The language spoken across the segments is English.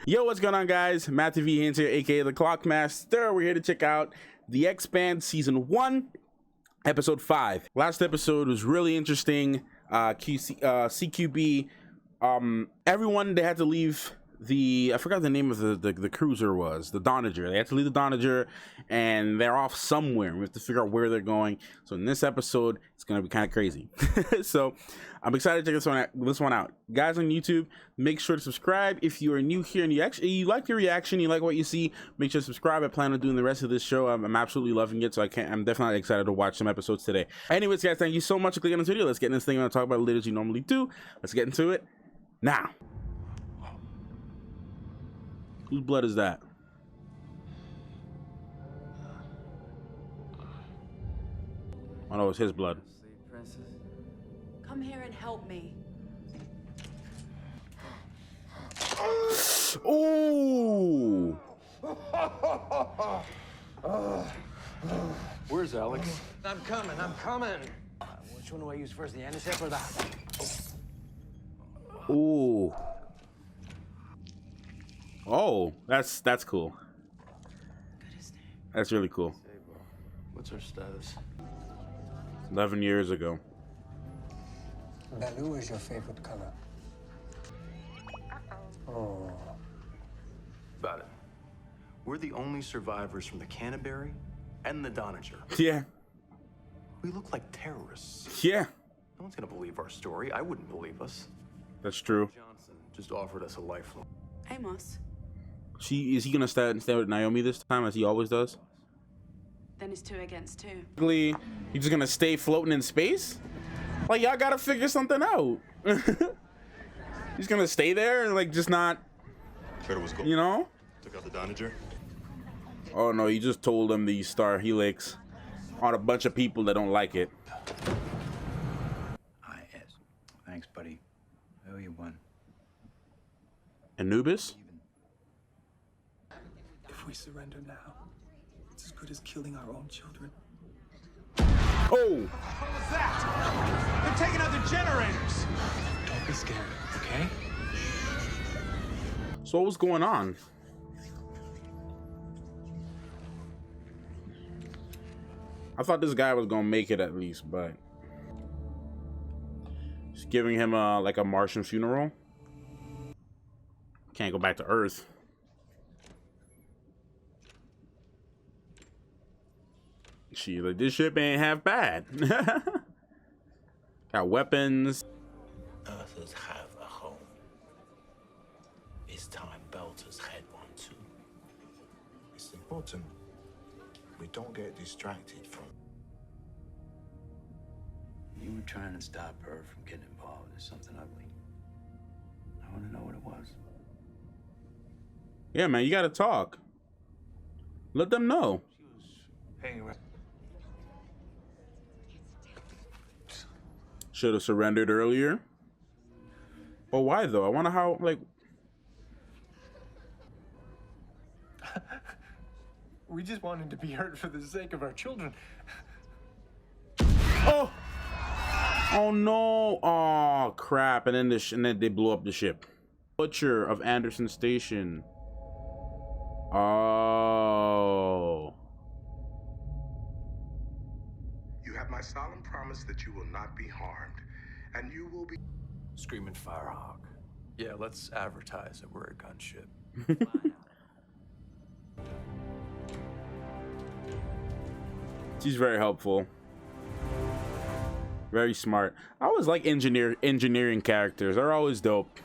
Yo, what's going on, guys? Matt TV Hands here, aka the Clockmaster. We're here to check out the Expanse Season 1, Episode 5. Last episode was really interesting. CQB, everyone, they had to leave I forgot the name of the cruiser was, the Donager. They had to leave the Donager, and they're off somewhere. We have to figure out where they're going. So in this episode, it's gonna be kind of crazy. So I'm excited to check this one out. Guys on YouTube, make sure to subscribe. If you are new here and you like the reaction, you like what you see, make sure to subscribe. I plan on doing the rest of this show. I'm absolutely loving it, so I'm definitely excited to watch some episodes today. Anyways, guys, thank you so much for clicking on this video. Let's get in this thing. I'm gonna talk about it as you normally do. Let's get into it now. Whose blood is that? Oh no, it's his blood. Come here and help me. Ooh! Where's Alex? I'm coming. Which one do I use first, the antisep or the... Ooh. Oh, that's cool. That's really cool. What's her status? 11 years ago. Blue is your favorite color. Oh. About it. We're the only survivors from the Canterbury and the Donager. Yeah. We look like terrorists. Yeah. No one's gonna believe our story. I wouldn't believe us. That's true. Johnson just offered us a lifeline. Amos, Is he gonna stay with Naomi this time, as he always does? then it's 2 against 2. Basically, he's just gonna stay floating in space? Like, y'all gotta figure something out. He's gonna stay there and like just not, you know? Took out the Donager. Oh no, he just told him the Star Helix on a bunch of people that don't like it. Yes. Thanks, buddy. I owe you one. Anubis? If we surrender now, it's as good as killing our own children. Oh! What was that? They're taking out the generators. Don't be scared, okay? So what was going on? I thought this guy was gonna make it at least, but just giving him like a Martian funeral. Can't go back to Earth. She like, this ship ain't half bad. Got weapons. Earthers have a home. It's time Belters had one too. It's important we don't get distracted from. You were trying to stop her from getting involved in something ugly. I want to know what it was. Yeah, man, you gotta talk. Let them know. She was hanging around. Should have surrendered earlier. But why though? I wonder how, like. We just wanted to be hurt for the sake of our children. Oh! Oh no! Oh crap! And then they blew up the ship. Butcher of Anderson Station. Oh. You have my solemn promise that you will not be harmed, and you will be. Screaming Firehawk. Yeah, let's advertise that we're a gunship. She's very helpful. Very smart. I always like engineering characters. They're always dope.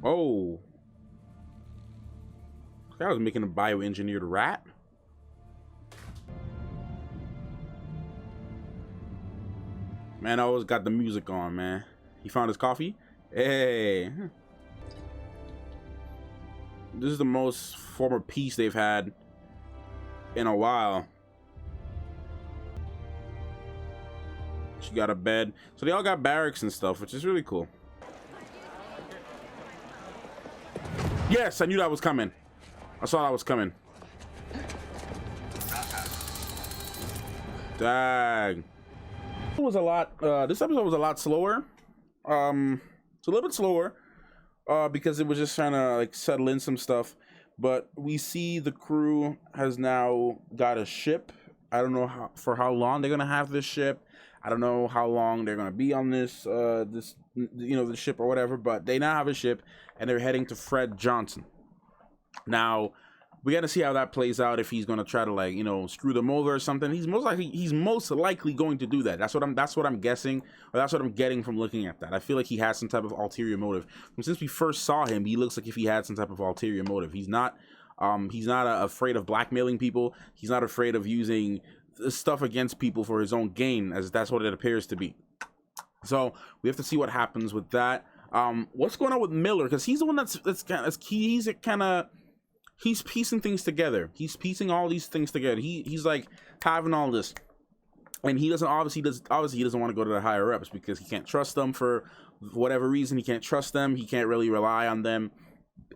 Oh. I was making a bioengineered rat. Man, I always got the music on, man. He found his coffee? Hey. This is the most form of peace they've had in a while. She got a bed. So they all got barracks and stuff, which is really cool. Yes, I knew that was coming. I saw that was coming. Dang. It was a lot. This episode was a lot slower It's a little bit slower because it was just trying to like settle in some stuff. But we see the crew has now got a ship. I don't know for how long they're gonna have this ship. I don't know how long they're gonna be on this the ship or whatever. But they now have a ship and they're heading to Fred Johnson. Now we got to see how that plays out. If he's gonna try to like screw them over or something. He's most likely going to do that. That's what I'm guessing, or that's what I'm getting from looking at that. I feel like he has some type of ulterior motive. And since we first saw him, he looks like if he had some type of ulterior motive. He's not afraid of blackmailing people. He's not afraid of using stuff against people for his own gain, as that's what it appears to be. So we have to see what happens with that. What's going on with Miller? Because he's the one that's he's piecing things together. He's piecing all these things together. He's like having all this, and he doesn't obviously he doesn't want to go to the higher ups because he can't trust them for whatever reason. He can't trust them. He can't really rely on them,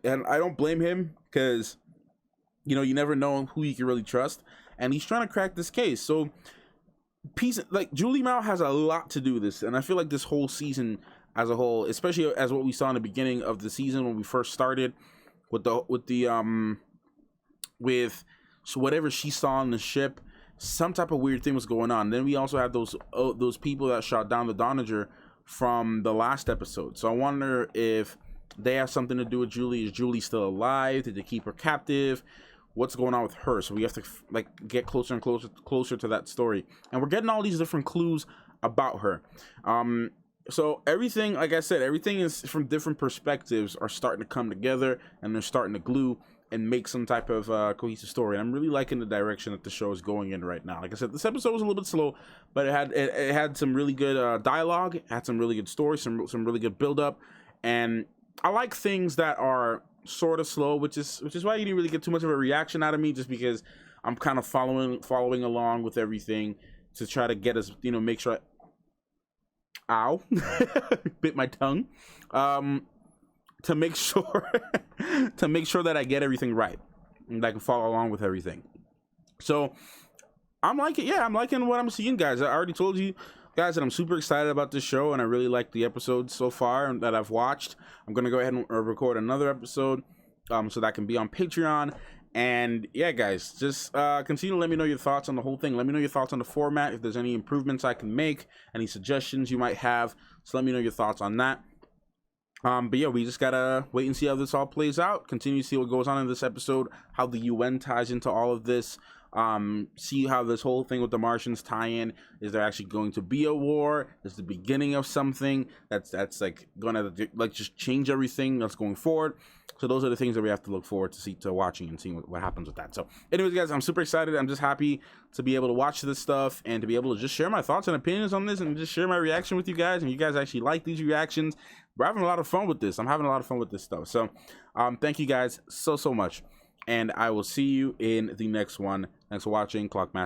and I don't blame him because you never know who you can really trust. And he's trying to crack this case. So Julie Mao has a lot to do with this, and I feel like this whole season as a whole, especially as what we saw in the beginning of the season when we first started. With whatever she saw on the ship, some type of weird thing was going on. Then we also had those people that shot down the Donager from the last episode. So I wonder if they have something to do with Julie. Is Julie still alive? Did they keep her captive? What's going on with her? So we have to get closer and closer to that story. And we're getting all these different clues about her. So everything, like I said, everything is from different perspectives are starting to come together, and they're starting to glue and make some type of cohesive story. And I'm really liking the direction that the show is going in right now. Like I said, this episode was a little bit slow, but it had some really good dialogue, had some really good story, some really good build up, and I like things that are sort of slow, which is why you didn't really get too much of a reaction out of me, just because I'm kind of following along with everything to try to get us, make sure. Ow, bit my tongue. To make sure that I get everything right and I can follow along with everything. So I'm liking what I'm seeing, guys. I already told you guys that I'm super excited about this show, and I really like the episodes so far that I've watched. I'm gonna go ahead and record another episode so that can be on Patreon. And yeah, guys, just continue to let me know your thoughts on the whole thing. Let me know your thoughts on the format. If there's any improvements I can make, any suggestions you might have, so let me know your thoughts on that. But yeah, we just gotta wait and see how this all plays out. Continue to see what goes on in this episode, how the UN ties into all of this. See how this whole thing with the Martians tie in. Is there actually going to be a war? Is the beginning of something that's like gonna like just change everything that's going forward? So those are the things that we have to look forward to watching and seeing what happens with that. So anyways, guys, I'm super excited. I'm just happy to be able to watch this stuff and to be able to just share my thoughts and opinions on this and just share my reaction with you guys. And you guys actually like these reactions. We're having a lot of fun with this. I'm having a lot of fun with this stuff. So thank you guys so much. And I will see you in the next one. Thanks for watching. Clockmaster.